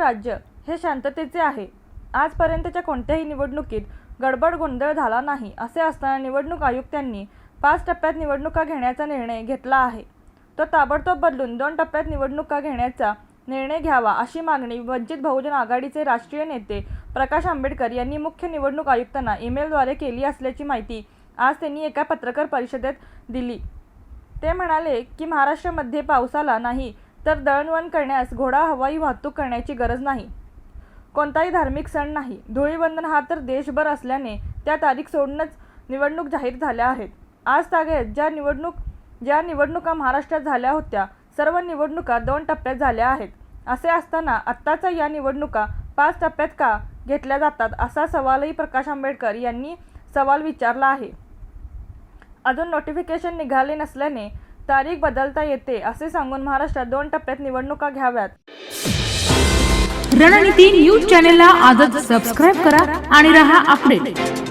राज्य हे शांततेचे आहे। आजपर्यंतच्या कोणत्याही निवडणुकीत गडबड गोंधळ झाला नाही। असे असताना निवडणूक आयुक्तांनी 5 टप्प्यात निवडणुका घेण्याचा निर्णय घेतला आहे। तो ताबडतोब बदलून 2 टप्प्यात निवडणुका घेण्याचा निर्णय घ्यावा अशी मागणी वंचित बहुजन आघाडीचे राष्ट्रीय नेते प्रकाश आंबेडकर यांनी मुख्य निवडणूक आयुक्तांना ईमेलद्वारे केली असल्याची माहिती आज त्यांनी एका पत्रकार परिषदेत दिली। ते म्हणाले की महाराष्ट्रामध्ये पावसाला नाही तर दळणवळण करण्यास घोडा हवाई वाहतूक करण्याची गरज नाही। कोणताही धार्मिक सण नाही। धुळीवंदन हा तर देशभर असल्याने त्या तारीख सोडूनच निवडणूक जाहीर झाल्या आहेत। आज तागायत ज्या निवडणुका महाराष्ट्रात झाल्या होत्या सर्व निवडणुका 2 टप्प्यात झाल्या आहेत। असे असताना आत्ताच्या या निवडणुका 5 टप्प्यात का घेतल्या जातात असा सवालही प्रकाश आंबेडकर यांनी विचारला आहे। अजून नोटिफिकेशन निघाले नसल्याने तारीख बदलता येते असे सांगून महाराष्ट्रात 2 टप्प्यात निवडणुका घ्याव्यात। रणनीती न्यूज चॅनलला आजच सबस्क्राइब करा आणि रहा अपडेट।